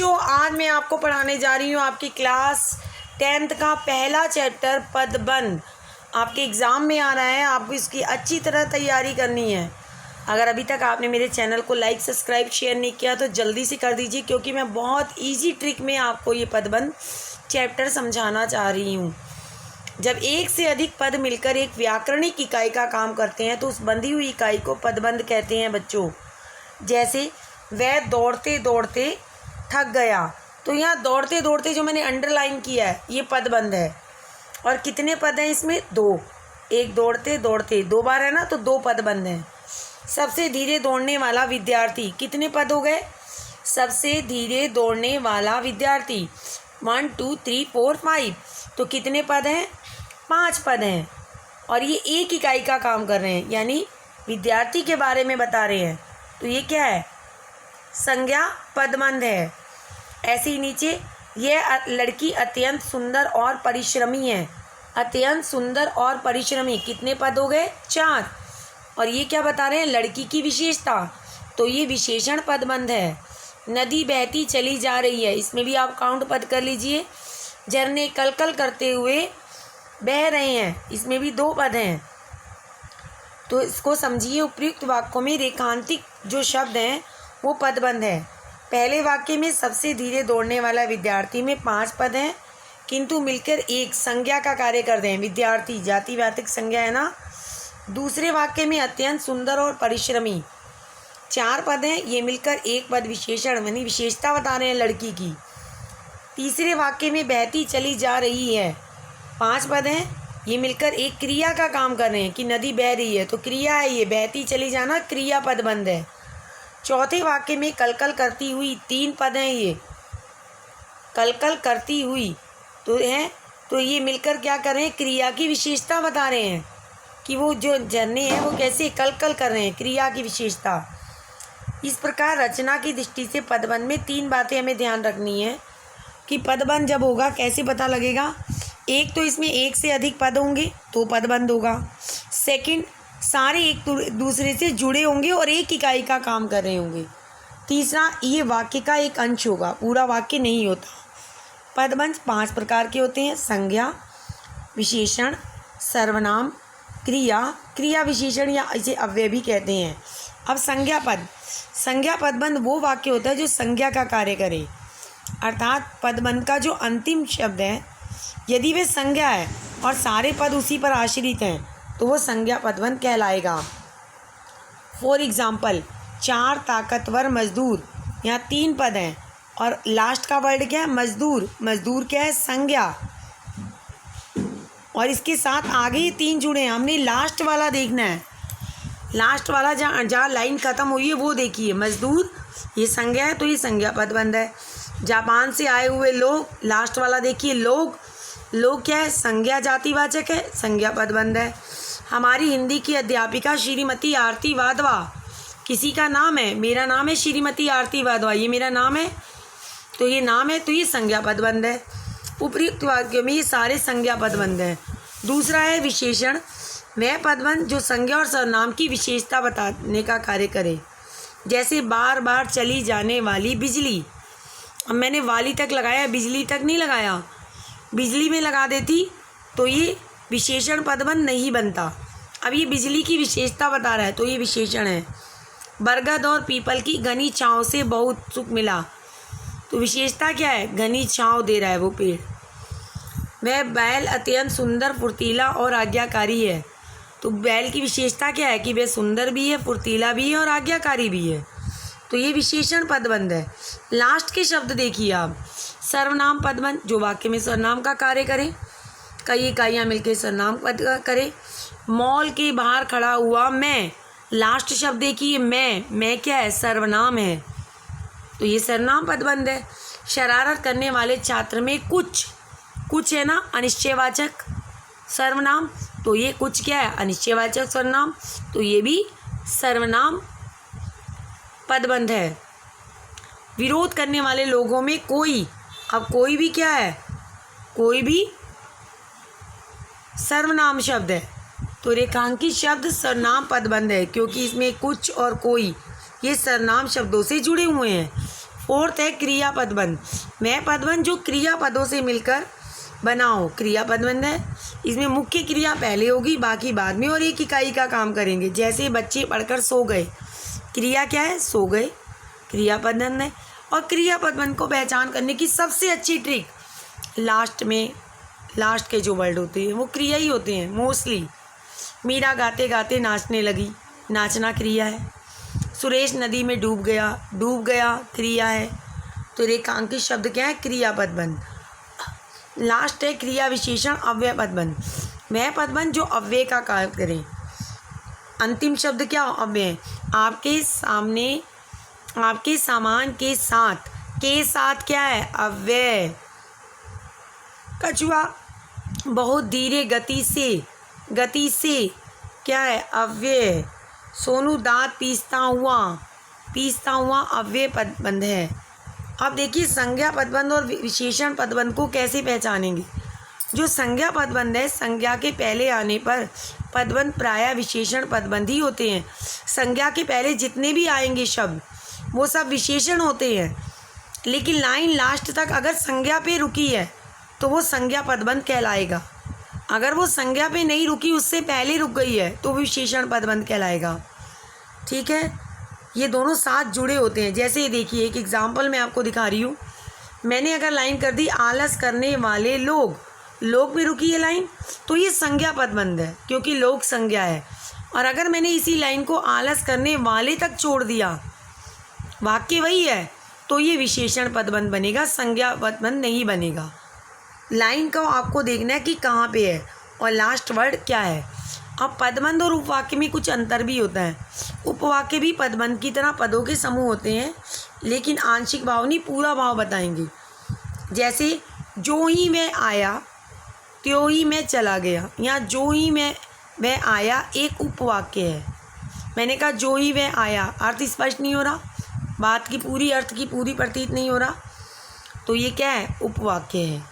बच्चों, आज मैं आपको पढ़ाने जा रही हूँ आपकी क्लास 10th का पहला चैप्टर पदबंध। आपके एग्ज़ाम में आ रहा है, आपको इसकी अच्छी तरह तैयारी करनी है। अगर अभी तक आपने मेरे चैनल को लाइक, सब्सक्राइब, शेयर नहीं किया तो जल्दी से कर दीजिए, क्योंकि मैं बहुत ईजी ट्रिक में आपको ये पदबंध चैप्टर समझाना चाह रही हूँ। जब एक से अधिक पद मिलकर एक व्याकरणिक इकाई का काम करते हैं तो उस बंधी हुई इकाई को पदबंध कहते हैं बच्चों। जैसे वह दौड़ते दौड़ते थक गया, तो यहाँ दौड़ते दौड़ते जो मैंने अंडरलाइन किया है ये पदबंध है। और कितने पद हैं इसमें? 2। एक दौड़ते दौड़ते 2 बार है ना, तो 2 पदबंध हैं। सबसे धीरे दौड़ने वाला विद्यार्थी, कितने पद हो गए? सबसे धीरे दौड़ने वाला विद्यार्थी 1 2 3 4 5, तो कितने पद हैं? 5 पद हैं। और ये एक इकाई का काम कर रहे हैं, यानी विद्यार्थी के बारे में बता रहे हैं, तो ये क्या है? संज्ञा पदबंध है। ऐसे ही नीचे, यह लड़की अत्यंत सुंदर और परिश्रमी है। अत्यंत सुंदर और परिश्रमी, कितने पद हो गए? 4। और ये क्या बता रहे हैं? लड़की की विशेषता, तो ये विशेषण पदबंध है। नदी बहती चली जा रही है, इसमें भी आप काउंट पद कर लीजिए। झरने कलकल करते हुए बह रहे हैं, इसमें भी 2 पद हैं। तो इसको समझिए, उपयुक्त वाक्यों में रेखांतिक जो शब्द हैं वो पदबंध है। पहले वाक्य में सबसे धीरे दौड़ने वाला विद्यार्थी में 5 पद हैं, किंतु मिलकर एक संज्ञा का कार्य करते हैं। विद्यार्थी जाति वाचक संज्ञा है ना। दूसरे वाक्य में अत्यंत सुंदर और परिश्रमी 4 पद हैं, ये मिलकर एक पद विशेषण यानी विशेषता बता रहे हैं लड़की की। तीसरे वाक्य में बहती चली जा रही है 5 पद हैं, ये मिलकर एक क्रिया का काम कर रहे हैं कि नदी बह रही है, तो क्रिया है ये, बहती चली जाना क्रिया पदबंध है। चौथे वाक्य में कलकल करती हुई 3 पद हैं, ये कलकल करती हुई तो है, तो ये मिलकर क्या कर रहे हैं? क्रिया की विशेषता बता रहे हैं कि वो जो झरने हैं वो कैसे कलकल कर रहे हैं, क्रिया की विशेषता। इस प्रकार रचना की दृष्टि से पदबंध में 3 बातें हमें ध्यान रखनी है कि पदबंध जब होगा कैसे पता लगेगा। एक तो इसमें एक से अधिक पद होंगे तो पदबंध होगा। सेकंड, सारे एक दूसरे से जुड़े होंगे और एक इकाई का काम कर रहे होंगे। तीसरा, ये वाक्य का एक अंश होगा, पूरा वाक्य नहीं होता। पदबंध 5 प्रकार के होते हैं: संज्ञा, विशेषण, सर्वनाम, क्रिया, क्रिया विशेषण या इसे अव्यय भी कहते हैं। अब संज्ञा पद, संज्ञा पदबंध वो वाक्य होता है जो संज्ञा का कार्य करे, अर्थात पदबंध का जो अंतिम शब्द है यदि वे संज्ञा है और सारे पद उसी पर आश्रित हैं तो वो संज्ञा पदबंध कहलाएगा। फॉर एग्जाम्पल, 4 ताकतवर मजदूर, यहाँ 3 पद हैं और लास्ट का वर्ड क्या है? मजदूर। मजदूर क्या है? संज्ञा। और इसके साथ आगे ये 3 जुड़े हैं, हमने लास्ट वाला देखना है। लास्ट वाला जहाँ लाइन ख़त्म हुई है वो देखिए। मजदूर ये संज्ञा है तो ये संज्ञा पदबंध है। जापान से आए हुए लोग, लास्ट वाला देखिए, लोग। लोग क्या है? संज्ञा जातिवाचक है, संज्ञा पदबंध है। हमारी हिंदी की अध्यापिका श्रीमती आरती वाधवा, किसी का नाम है, मेरा नाम है श्रीमती आरती वाधवा, ये मेरा नाम है, तो ये नाम है तो ये संज्ञा पदबंध है। उपयुक्त वाक्यों में ये सारे संज्ञा पदबंध हैं। दूसरा है विशेषण, वह पदबंध जो संज्ञा और सर्वनाम की विशेषता बताने का कार्य करे। जैसे बार बार चली जाने वाली बिजली, अब मैंने वाली तक लगाया, बिजली तक नहीं लगाया। बिजली में लगा देती तो ये विशेषण पदबंध नहीं बनता। अब ये बिजली की विशेषता बता रहा है तो ये विशेषण है। बरगद और पीपल की घनी छाँव से बहुत सुख मिला, तो विशेषता क्या है? घनी छाँव दे रहा है वो पेड़। वह बैल अत्यंत सुंदर, फुर्तीला और आज्ञाकारी है, तो बैल की विशेषता क्या है? कि वह सुंदर भी है, फुर्तीला भी है और आज्ञाकारी भी है, तो ये विशेषण पदबंध है। लास्ट के शब्द देखिए आप, सर्वनाम पदबंध जो वाक्य में सर्वनाम का कार्य करे, कई इकाइयाँ मिलकर सर्वनाम पद करे। मॉल के बाहर खड़ा हुआ मैं, लास्ट शब्द देखिए, मैं क्या है? सर्वनाम है, तो ये सर्वनाम पदबंध है। शरारत करने वाले छात्र में कुछ है ना, अनिश्चयवाचक सर्वनाम, तो ये कुछ क्या है? अनिश्चयवाचक सर्वनाम, तो ये भी सर्वनाम पदबंध है। विरोध करने वाले लोगों में कोई, अब कोई भी क्या है? कोई भी सर्वनाम शब्द है, तो रेखांकित शब्द सर्वनाम पदबंध है, क्योंकि इसमें कुछ और कोई ये सर्वनाम शब्दों से जुड़े हुए हैं। फोर्थ है क्रिया पदबंध। वह पदबंध जो क्रिया पदों से मिलकर बना हो, क्रिया पदबंध है। इसमें मुख्य क्रिया पहले होगी, बाकी बाद में, और एक इकाई का काम करेंगे। जैसे बच्चे पढ़कर सो गए, क्रिया क्या है? सो गए, क्रिया पदबंध है। और क्रिया पदबंध को पहचान करने की सबसे अच्छी ट्रिक, लास्ट में, लास्ट के जो वर्ड होते हैं वो क्रिया ही होते हैं मोस्टली। मीरा गाते गाते नाचने लगी, नाचना क्रिया है। सुरेश नदी में डूब गया क्रिया है। तो रेखांकित शब्द क्या है? क्रिया पदबंध। लास्ट है क्रिया विशेषण अव्यय पदबंध। वह पदबंध जो अव्यय का कार्य करें। अंतिम शब्द क्या? अव्यय। आपके सामने, आपके सामान के साथ क्या है? अव्यय। कछुआ बहुत धीरे गति से क्या है? अव्यय। सोनू दांत पीसता हुआ अव्यय पदबंध है। अब देखिए संज्ञा पदबंध और विशेषण पदबंध को कैसे पहचानेंगे। जो संज्ञा पदबंध है, संज्ञा के पहले आने पर पदबंध प्रायः विशेषण पदबंध ही होते हैं। संज्ञा के पहले जितने भी आएंगे शब्द वो सब विशेषण होते हैं, लेकिन लाइन लास्ट तक अगर संज्ञा पे रुकी है तो वो संज्ञा पदबंध कहलाएगा। अगर वो संज्ञा पे नहीं रुकी, उससे पहले रुक गई है, तो विशेषण पदबंध कहलाएगा। ठीक है, ये दोनों साथ जुड़े होते हैं। जैसे देखिए एक एग्जाम्पल मैं आपको दिखा रही हूँ। मैंने अगर लाइन कर दी आलस करने वाले लोग में रुकी है लाइन, तो ये संज्ञा पदबंध है क्योंकि लोग संज्ञा है। और अगर मैंने इसी लाइन को आलस करने वाले तक छोड़ दिया, वाक्य वही है, तो ये विशेषण पदबंध बनेगा, संज्ञा पदबंध नहीं बनेगा। लाइन का आपको देखना है कि कहाँ पे है और लास्ट वर्ड क्या है। अब पदबंध और उपवाक्य में कुछ अंतर भी होता है। उपवाक्य भी पदबंध की तरह पदों के समूह होते हैं, लेकिन आंशिक भाव नहीं, पूरा भाव बताएंगे। जैसे जो ही मैं आया त्यों ही मैं चला गया, यहाँ जो ही मैं आया एक उपवाक्य है। मैंने कहा जो ही वह आया, अर्थ स्पष्ट नहीं हो रहा, बात की पूरी अर्थ की पूरी प्रतीत नहीं हो रहा, तो ये क्या है? उपवाक्य है।